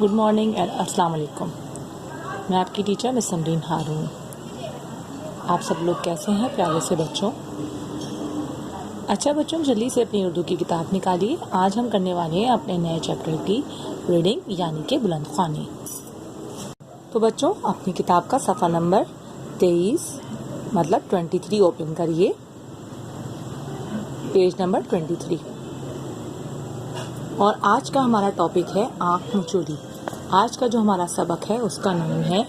Good morning and अस्सलाम वालेकुम। मैं आपकी टीचर मिस समरीन हारून। आप सब लोग कैसे हैं प्यारे से बच्चों? अच्छा बच्चों, जल्दी से अपनी उर्दू की किताब निकालिए। आज हम करने वाले हैं अपने नए चैप्टर की रीडिंग यानी कि बुलंद ख्वानी। तो बच्चों, अपनी किताब का सफ़ा नंबर 23 मतलब 23 ओपन करिए, पेज नंबर 23। और आज का हमारा टॉपिक है आँख मचोली। आज का जो हमारा सबक है उसका नाम है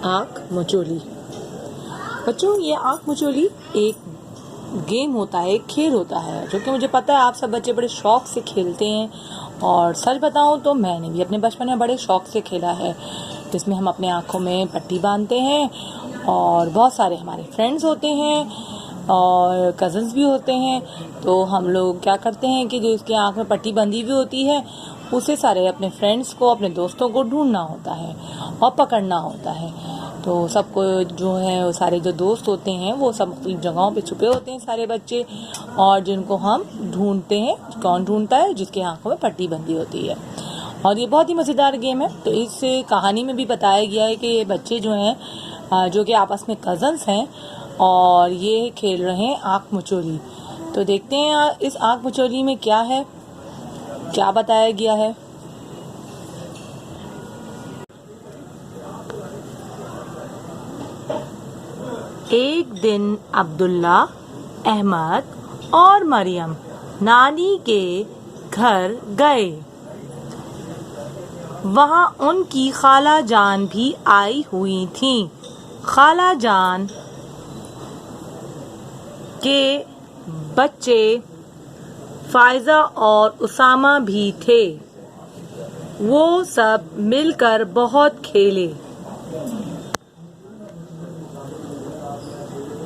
आँख मचोली। बच्चों, ये आँख मचोली एक गेम होता है, एक खेल होता है, जो कि मुझे पता है आप सब बच्चे बड़े शौक से खेलते हैं। और सच बताऊं तो मैंने भी अपने बचपन में बड़े शौक से खेला है, जिसमें हम अपने आँखों में पट्टी बांधते हैं और बहुत सारे हमारे फ्रेंड्स होते हैं और कज़न्स भी होते हैं। तो हम लोग क्या करते हैं कि जो उसकी आँख में पट्टी बंधी हुई होती है उसे सारे अपने फ्रेंड्स को, अपने दोस्तों को ढूंढना होता है और पकड़ना होता है। तो सबको जो है वो सारे जो दोस्त होते हैं वो सब मुख्तलिफ जगहों पे छुपे होते हैं सारे बच्चे, और जिनको हम ढूंढते हैं। कौन ढूंढता है? जिसकी आँखों में पट्टी बंधी होती है। और ये बहुत ही मज़ेदार गेम है। तो इस कहानी में भी बताया गया है कि ये बच्चे जो हैं जो कि आपस में कज़न्स हैं और ये खेल रहे हैं आँख मचोली। तो देखते हैं इस आँख मचोली में क्या है, क्या बताया गया है। एक दिन अब्दुल्ला, अहमद और मरियम नानी के घर गए। वहाँ उनकी खाला जान भी आई हुई थी। खाला जान के बच्चे फायजा और उसामा भी थे। वो सब मिलकर बहुत खेले।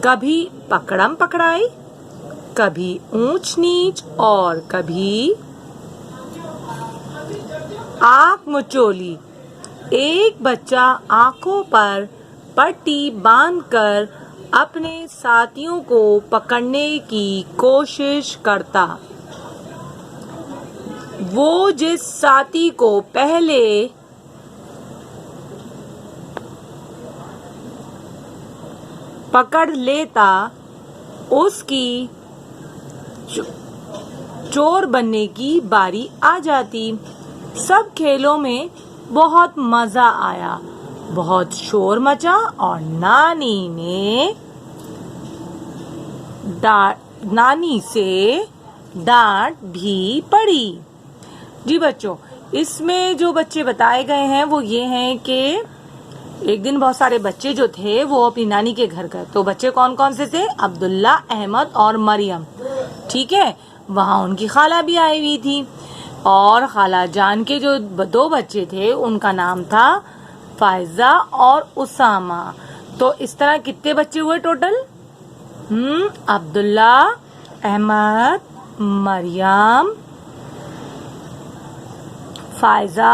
कभी पकड़म पकड़ाई, कभी ऊंच नीच और कभी आँख मचोली। एक बच्चा आँखों पर पट्टी बांधकर अपने साथियों को पकड़ने की कोशिश करता। वो जिस साथी को पहले पकड़ लेता उसकी चोर बनने की बारी आ जाती। सब खेलों में बहुत मजा आया, बहुत शोर मचा और नानी से डांट भी पड़ी। जी बच्चों, इसमें जो बच्चे बताए गए हैं वो ये हैं कि एक दिन बहुत सारे बच्चे जो थे वो अपनी नानी के घर गए। तो बच्चे कौन कौन से थे? अब्दुल्ला, अहमद और मरियम। ठीक है, वहाँ उनकी खाला भी आई हुई थी और खाला जान के जो दो बच्चे थे उनका नाम था फायजा और उसामा। तो इस तरह कितने बच्चे हुए टोटल? अब्दुल्ला, अहमद, मरियम, फायजा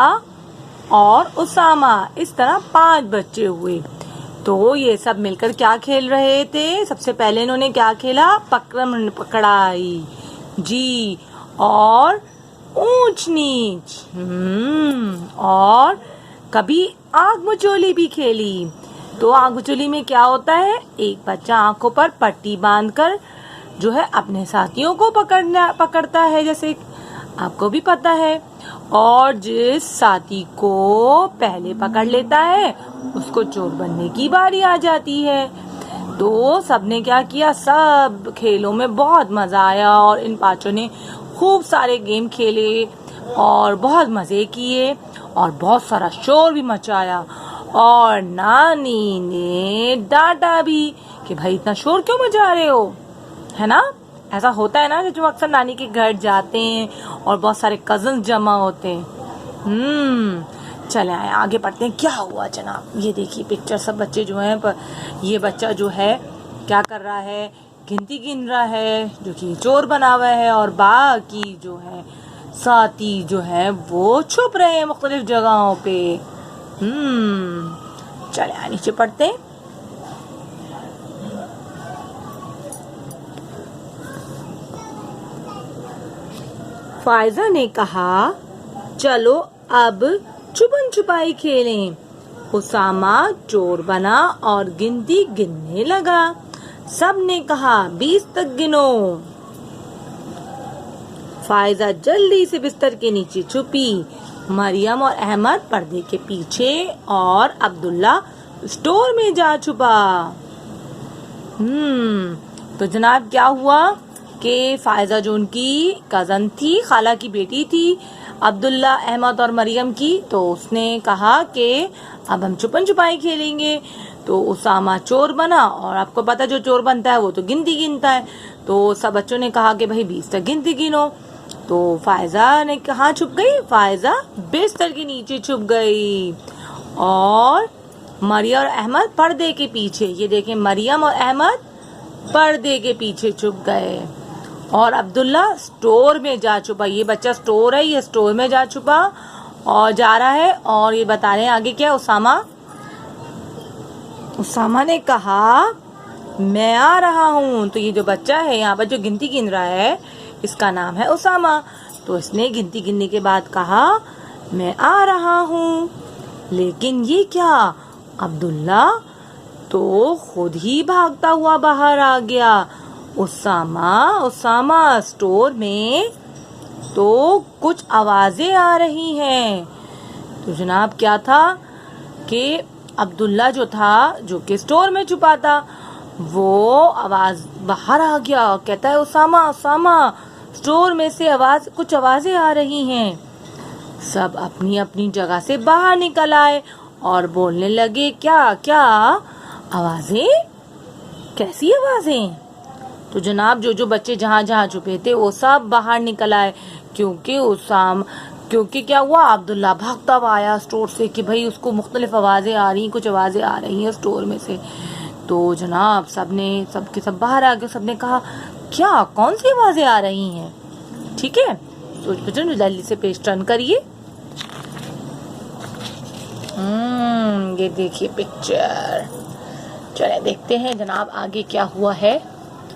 और उसामा, इस तरह 5 बच्चे हुए। तो ये सब मिलकर क्या खेल रहे थे? सबसे पहले इन्होंने क्या खेला? पकड़म पकड़ाई जी, और ऊंच नीच, और कभी आँख मचोली भी खेली। तो आँख मचोली में क्या होता है? एक बच्चा आँखों पर पट्टी बांधकर जो है अपने साथियों को पकड़ता है, जैसे आपको भी पता है। और जिस साथी को पहले पकड़ लेता है उसको चोर बनने की बारी आ जाती है। तो सबने क्या किया? सब खेलों में बहुत मजा आया और इन पांचों ने खूब सारे गेम खेले और बहुत मजे किए और बहुत सारा शोर भी मचाया। और नानी ने डांटा भी कि भाई इतना शोर क्यों मचा रहे हो, है ना? ऐसा होता है ना जो अक्सर नानी के घर जाते हैं और बहुत सारे कजन्स जमा होते हैं। चले आए, आगे बढ़ते हैं। क्या हुआ जनाब? ये देखिए पिक्चर, सब बच्चे जो हैं, ये बच्चा जो है क्या कर रहा है? गिनती गिन रहा है, जो कि चोर बना हुआ है, और बाकी जो है साथी जो है वो छुप रहे हैं मुख्तलिफ जगहों पे। चले आए, नीचे पढ़ते हैं। फायजा ने कहा, चलो अब छुपन छुपाई खेलें। उसामा चोर बना और गिनती गिनने लगा। सबने कहा 20 तक गिनो। फायजा जल्दी से बिस्तर के नीचे छुपी। मरियम और अहमद पर्दे के पीछे और अब्दुल्ला स्टोर में जा छुपा। तो जनाब क्या हुआ कि फायजा जो उनकी कजन थी, खाला की बेटी थी, अब्दुल्ला, अहमद और मरियम की, तो उसने कहा कि अब हम छुपन छुपाई खेलेंगे। तो उसामा चोर बना और आपको पता जो चोर बनता है वो तो गिनती गिनता है। तो सब बच्चों ने कहा कि भाई 20 तक गिनती गिनो। तो फायजा ने कहाँ छुप गई? फायजा बिस्तर के नीचे छुप गई और मरियम और अहमद पर्दे के पीछे, ये देखें मरियम और अहमद पर्दे के पीछे छुप गए और अब्दुल्ला स्टोर में जा छुपा। ये बच्चा स्टोर है, ये स्टोर में जा छुपा और जा रहा है और ये बता रहे हैं आगे क्या। उसामा ने कहा मैं आ रहा हूँ। तो ये जो बच्चा है यहाँ पर जो गिनती गिन रहा है इसका नाम है उसामा। तो इसने गिनती गिनने के बाद कहा मैं आ रहा हूँ। लेकिन ये क्या, अब्दुल्ला तो खुद ही भागता हुआ बाहर आ गया। उसामा स्टोर में तो कुछ आवाजें आ रही हैं। तो जनाब क्या था कि अब्दुल्ला जो था, जो कि स्टोर में छुपा था, वो आवाज बाहर आ गया। कहता है उसामा स्टोर में से कुछ आवाजें आ रही हैं। सब अपनी अपनी जगह से बाहर निकल आए और बोलने लगे क्या आवाजें, कैसी आवाजें। तो जनाब जो बच्चे जहाँ जहाँ छुपे थे वो सब बाहर निकल आए क्योंकि क्या हुआ, अब्दुल्ला भागता हुआ आया स्टोर से कि भाई उसको मुख्तलिफ आवाजें आ रही, कुछ आवाजें आ रही हैं स्टोर में से। तो जनाब सब बाहर आ गए। सबने कहा क्या, कौन सी आवाजें आ रही हैं? ठीक है, सोच बच्चों जल्दी से पेज टर्न करिए। ये देखिए पिक्चर। चलिए देखते हैं जनाब आगे क्या हुआ है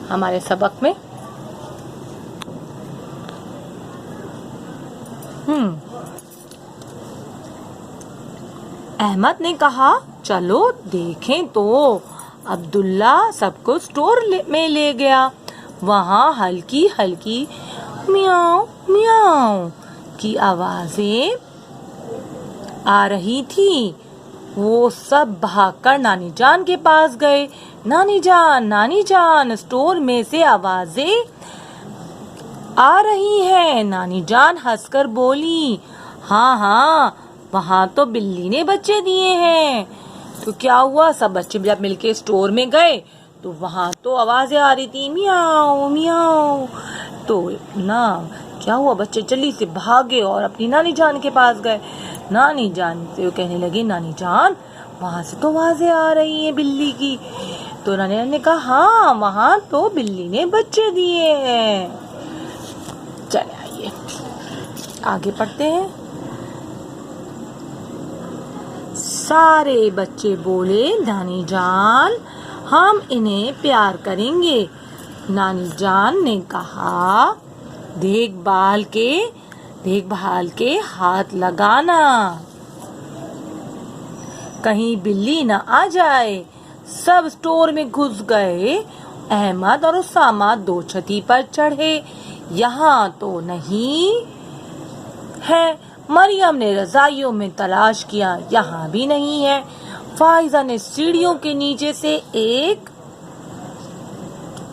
हमारे सबक में। अहमद ने कहा चलो देखें। तो अब्दुल्ला सबको स्टोर में ले गया। वहाँ हल्की हल्की मियाओ मियाओ की आवाजें आ रही थी। वो सब भागकर नानी जान के पास गए। नानी जान स्टोर में से आवाजें आ रही हैं। नानी जान हंसकर बोली हाँ वहाँ तो बिल्ली ने बच्चे दिए हैं। तो क्या हुआ, सब बच्चे जब मिलके स्टोर में गए तो वहाँ तो आवाजें आ रही थी मियाओ मियाओ। तो ना क्या हुआ, बच्चे जल्दी से भागे और अपनी नानी जान के पास गए। नानी जान से वो कहने लगे नानी जान वहाँ से तो आवाजें आ रही हैं बिल्ली की। तो नानी जान ने कहा हाँ वहाँ तो बिल्ली ने बच्चे दिए हैं। चले आइए आगे पढ़ते हैं। सारे बच्चे बोले नानी जान हम इन्हें प्यार करेंगे। नानी जान ने कहा देखभाल के हाथ लगाना, कहीं बिल्ली न आ जाए। सब स्टोर में घुस गए। अहमद और उसामा 2 छती पर चढ़े। यहाँ तो नहीं है। मरियम ने रजाइयों में तलाश किया, यहाँ भी नहीं है। फाइजा ने सीढ़ियों के नीचे से एक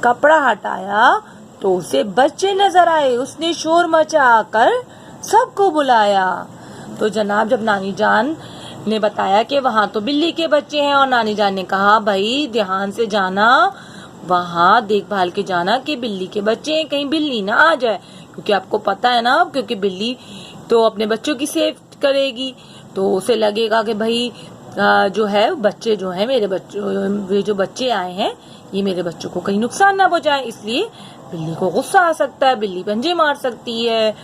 कपड़ा हटाया तो उसे बच्चे नजर आए। उसने शोर मचाकर सबको बुलाया। तो जनाब जब नानी जान ने बताया कि वहाँ तो बिल्ली के बच्चे हैं और नानी जान ने कहा भाई ध्यान से जाना, वहाँ देखभाल के जाना कि बिल्ली के बच्चे हैं, कहीं बिल्ली ना आ जाए। क्योंकि आपको पता है ना, क्योंकि बिल्ली तो अपने बच्चों की सेफ करेगी। तो उसे लगेगा कि भाई जो है बच्चे जो है मेरे बच्चों, ये जो बच्चे आए हैं ये मेरे बच्चों को कहीं नुकसान ना पहुंचाए, इसलिए बिल्ली को गुस्सा आ सकता है, बिल्ली पंजे मार सकती है।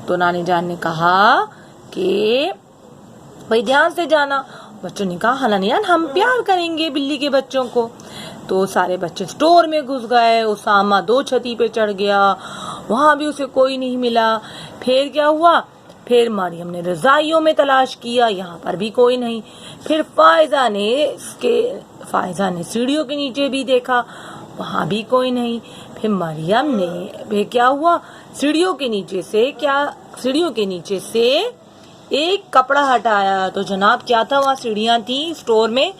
तो नानी जान ने कहा कि भाई ध्यान से जाना। बच्चों ने कहा हाँ नानी जान हम प्यार करेंगे बिल्ली के बच्चों को। तो सारे बच्चे स्टोर में घुस गए। उसामा 2 छती पे चढ़ गया, वहां भी उसे कोई नहीं मिला। फिर क्या हुआ, फिर मरियम ने रजाइयों में तलाश किया, यहाँ पर भी कोई नहीं। फिर फायजा ने सीढ़ियों के नीचे भी देखा, वहाँ भी कोई नहीं। फिर मरियम ने क्या हुआ, सीढ़ियों के नीचे से एक कपड़ा हटाया। तो जनाब क्या था, वहाँ सीढ़ियाँ थी स्टोर में,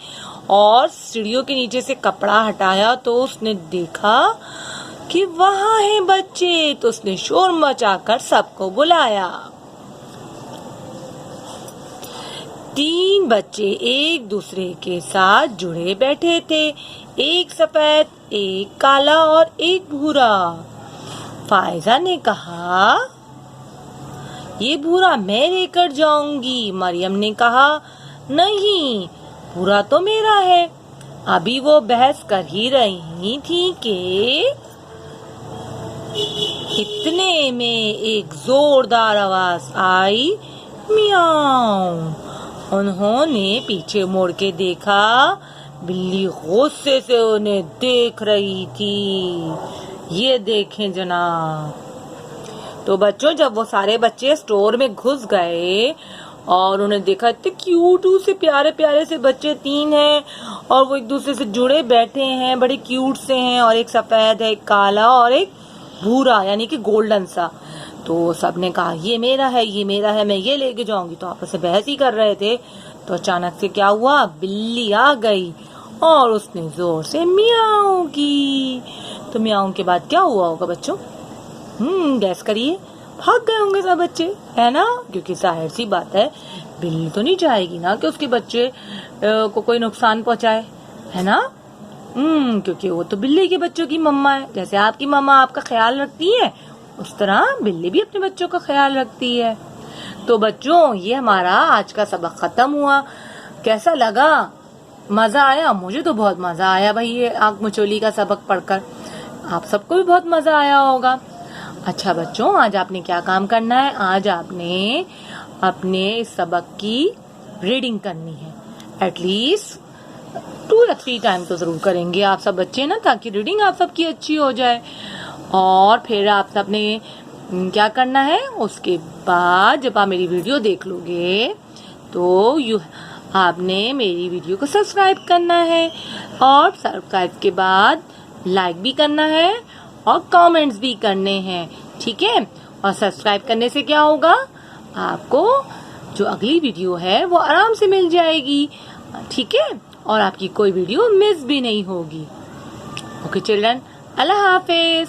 और सीढ़ियों के नीचे से कपड़ा हटाया तो उसने देखा कि वहाँ है बच्चे। तो उसने शोर मचाकर सबको बुलाया। 3 बच्चे एक दूसरे के साथ जुड़े बैठे थे, एक सफेद, एक काला और एक भूरा। फायजा ने कहा, ये भूरा मैं लेकर जाऊंगी। मरियम ने कहा, नहीं, भूरा तो मेरा है। अभी वो बहस कर ही रही थी कि इतने में एक जोरदार आवाज आई, मियाऊ। उन्होंने पीछे मुड़ के देखा, बिल्ली गुस्से से उन्हें देख रही थी। ये देखें जनाब। तो बच्चों, जब वो सारे बच्चे स्टोर में घुस गए और उन्हें देखा, इतने क्यूट से प्यारे प्यारे से बच्चे 3 हैं और वो एक दूसरे से जुड़े बैठे हैं, बड़े क्यूट से हैं, और एक सफेद है, एक काला और एक भूरा यानी कि गोल्डन सा। तो सबने कहा, ये मेरा है, ये मेरा है, मैं ये लेके जाऊंगी। तो आपस में बहस ही कर रहे थे। तो अचानक से क्या हुआ, बिल्ली आ गई और उसने जोर से मियाऊ की। तो मियाऊ के बाद क्या हुआ होगा बच्चों? गैस करिए। भाग गए होंगे सब बच्चे, है ना, क्योंकि जाहिर सी बात है, बिल्ली तो नहीं चाहेगी ना कि उसके बच्चे को कोई नुकसान पहुंचाए, है ना। क्योंकि वो तो बिल्ली के बच्चों की मम्मा है। जैसे आपकी मम्मा आपका ख्याल रखती है, उस तरह बिल्ली भी अपने बच्चों का ख्याल रखती है। तो बच्चों, ये हमारा आज का सबक खत्म हुआ। कैसा लगा? मजा आया? मुझे तो बहुत मजा आया भाई, ये आंख मचोली का सबक पढ़कर। आप सबको भी बहुत मजा आया होगा। अच्छा बच्चों, आज आपने क्या काम करना है? आज आपने अपने इस सबक की रीडिंग करनी है। एटलीस्ट 2 या 3 टाइम तो जरूर करेंगे आप सब बच्चे ना, ताकि रीडिंग आप सबकी अच्छी हो जाए। और फिर आप सबने क्या करना है, उसके बाद जब आप मेरी वीडियो देख लोगे तो आपने मेरी वीडियो को सब्सक्राइब करना है, और सब्सक्राइब के बाद लाइक भी करना है और कमेंट्स भी करने हैं, ठीक है। और सब्सक्राइब करने से क्या होगा, आपको जो अगली वीडियो है वो आराम से मिल जाएगी, ठीक है, और आपकी कोई वीडियो मिस भी नहीं होगी। ओके चिल्ड्रन, अल्लाह हाफिज।